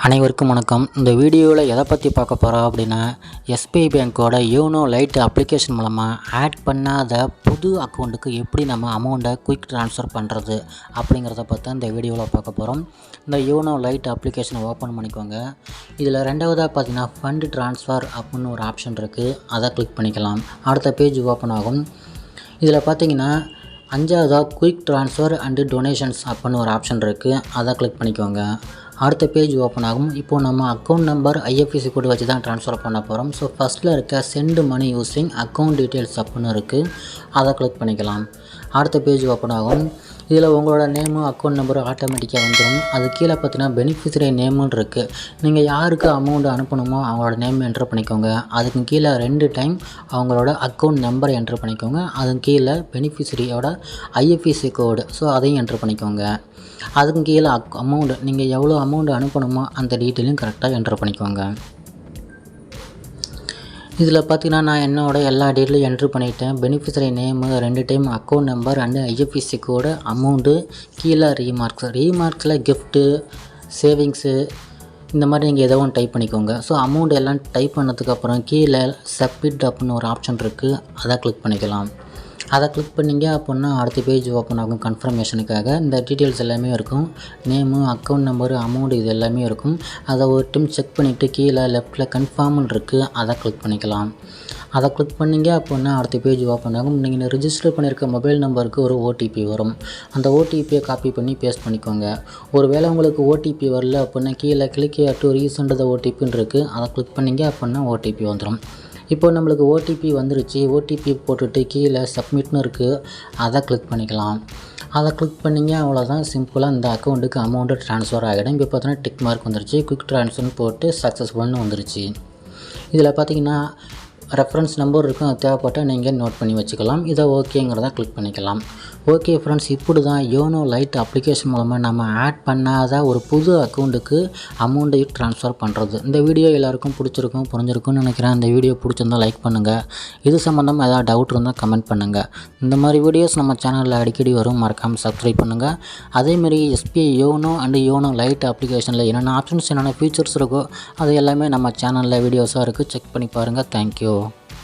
அனைவருக்கும் வணக்கம். இந்த வீடியோவில் எதை பற்றி பார்க்க போகிறோம் அப்படின்னா, எஸ்பிஐ பேங்க்கோட யோனோ லைட் அப்ளிகேஷன் மூலமாக ஆட் பண்ணாத புது அக்கௌண்ட்டுக்கு எப்படி நம்ம அமௌண்ட்டை குயிக் ட்ரான்ஸ்ஃபர் பண்ணுறது அப்படிங்கிறத பற்றி இந்த வீடியோவில் பார்க்க போகிறோம். இந்த யோனோ லைட் அப்ளிகேஷனை ஓப்பன் பண்ணிக்கோங்க. இதில் ரெண்டாவதாக பார்த்தீங்கன்னா ஃபண்ட் ட்ரான்ஸ்ஃபர் அப்படின்னு ஒரு ஆப்ஷன் இருக்குது. அதை கிளிக் பண்ணிக்கலாம். அடுத்த பேஜ் ஓப்பன் ஆகும். இதில் பார்த்தீங்கன்னா அஞ்சாவதாக குயிக் ட்ரான்ஸ்ஃபர் அண்டு டொனேஷன்ஸ் அப்படின்னு ஒரு ஆப்ஷன் இருக்குது. அதை கிளிக் பண்ணிக்கோங்க. அடுத்த பேஜ் ஓப்பன் ஆகும். இப்போது நம்ம அக்கௌண்ட் நம்பர் ஐஎஃப்எஸ்சி கோடு வச்சு தான் ட்ரான்ஸ்ஃபர் பண்ண போகிறோம். ஸோ ஃபஸ்ட்டில் இருக்க சென்ட் மணி யூஸிங் அக்கௌண்ட் டீட்டெயில்ஸ் அப்படின்னு இருக்குது. அதை கிளிக் பண்ணிக்கலாம். அடுத்த பேஜ் ஓப்பன் ஆகும். இதில் உங்களோட நேமும் அக்கௌண்ட் நம்பரும் ஆட்டோமேட்டிக்காக வந்துடும். அது கீழே பார்த்தீங்கன்னா பெனிஃபிஷரி நேமுன்னு இருக்குது. நீங்கள் யாருக்கு அமௌண்ட் அனுப்பணுமோ அவங்களோட நேம் என்ட்ரு பண்ணிக்கோங்க. அதுக்கு கீழே 2 டைம் அவங்களோட அக்கௌண்ட் நம்பரை என்ட்ரு பண்ணிக்கோங்க. அதுக்கு கீழே பெனிஃபிஷரியோட ஐஎஃப்எஸ்சி கோடு, ஸோ அதையும் என்ட்ரு பண்ணிக்கோங்க. அதுக்கு கீழே அமௌண்ட் நீங்கள் எவ்வளோ அமௌண்ட் அனுப்பணுமோ அந்த டீட்டெயிலையும் கரெக்டாக என்ட்ரு பண்ணிக்கோங்க. இதில் பார்த்தீங்கன்னா நான் என்னோடய எல்லா டீட்டெயிலும் என்ட்ரு பண்ணிவிட்டேன். Beneficiary name, 2 time account number and IFSC code, amount, கீழே ரீமார்க்ஸில் கிஃப்ட்டு, சேவிங்ஸு இந்த மாதிரி நீங்கள் ஏதோ ஒன்று டைப் பண்ணிக்கோங்க. ஸோ அமௌண்ட் எல்லாம் டைப் பண்ணதுக்கப்புறம் கீழே சப்மிட் அப்படின்னு ஒரு ஆப்ஷன் இருக்குது. அதை கிளிக் பண்ணிக்கலாம். அதை கிளிக் பண்ணிங்க அப்படின்னா அடுத்த பேஜ் ஓப்பன் ஆகும். கன்ஃபர்மேஷனுக்காக இந்த டீட்டெயில்ஸ் எல்லாமே இருக்கும். நேமு, அக்கௌண்ட் நம்பரு, அமௌண்ட் இது எல்லாமே இருக்கும். அதை ஒரு டைம் செக் பண்ணிவிட்டு கீழே லெஃப்ட்டில் கன்ஃபார்ம்னு இருக்குது. அதை கிளிக் பண்ணிக்கலாம். அதை கிளிக் பண்ணிங்க அப்படின்னா அடுத்த பேஜ் ஓப்பன் ஆகும். நீங்கள் ரிஜிஸ்டர் பண்ணியிருக்க மொபைல் நம்பருக்கு ஒரு ஓடிபி வரும். அந்த ஓடிபியை காப்பி பண்ணி பேஸ்ட் பண்ணிக்கோங்க. ஒரு வேளை உங்களுக்கு ஓடிபி வரல அப்படின்னா கீழே கிளிக் டு ரீசெண்ட் த ஓடிபின்னு இருக்குது. அதை கிளிக் பண்ணிங்க அப்படின்னா ஓடிபி வந்துடும். இப்போ நம்மளுக்கு ஓடிபி வந்துருச்சு. ஓடிபி போட்டுட்டு கீழே சப்மிட்னு இருக்குது. அதை கிளிக் பண்ணிக்கலாம். அதை கிளிக் பண்ணிங்க அவ்வளோதான். சிம்பிளாக இந்த அக்கௌண்ட்டுக்கு அமௌண்ட்டு ட்ரான்ஸ்ஃபர் ஆகிடும். இப்போ பார்த்தீங்கன்னா டிக் மார்க் வந்துருச்சு. குயிக் ட்ரான்ஸ்ஃபர்னு போட்டு சக்ஸஸ்ஃபுல்னு வந்துருச்சு. இதில் பார்த்தீங்கன்னா ரெஃபரன்ஸ் நம்பர் இருக்கும். அது தேவைப்பட்டால் நீங்கள் நோட் பண்ணி வச்சுக்கலாம். இதை ஓகேங்கிறத கிளிக் பண்ணிக்கலாம். ஓகே ஃப்ரெண்ட்ஸ், இப்படி தான் யோனோ லைட் அப்ளிகேஷன் மூலமாக நம்ம ஆட் பண்ணாத ஒரு புது அக்கௌண்ட்டுக்கு அமௌண்ட்டை ட்ரான்ஸ்ஃபர் பண்ணுறது. இந்த வீடியோ எல்லாருக்கும் பிடிச்சிருக்கும், புரிஞ்சிருக்கும்னு நினைக்கிறேன். இந்த வீடியோ பிடிச்சிருந்தால் லைக் பண்ணுங்கள். இது சம்மந்தமாக ஏதாவது டவுட் இருந்தால் கமெண்ட் பண்ணுங்கள். இந்த மாதிரி வீடியோஸ் நம்ம சேனலில் அடிக்கடி வரும். மறக்காமல் சப்ஸ்கிரைப் பண்ணுங்கள். அதேமாரி SBI YONO and YONO light அப்ளிகேஷனில் என்னென்ன ஆப்ஷன்ஸ், என்னென்ன ஃபீச்சர்ஸ் இருக்கோ அது எல்லாமே நம்ம சேனலில் வீடியோஸாக இருக்குது. செக் பண்ணி பாருங்கள். தேங்க்யூ.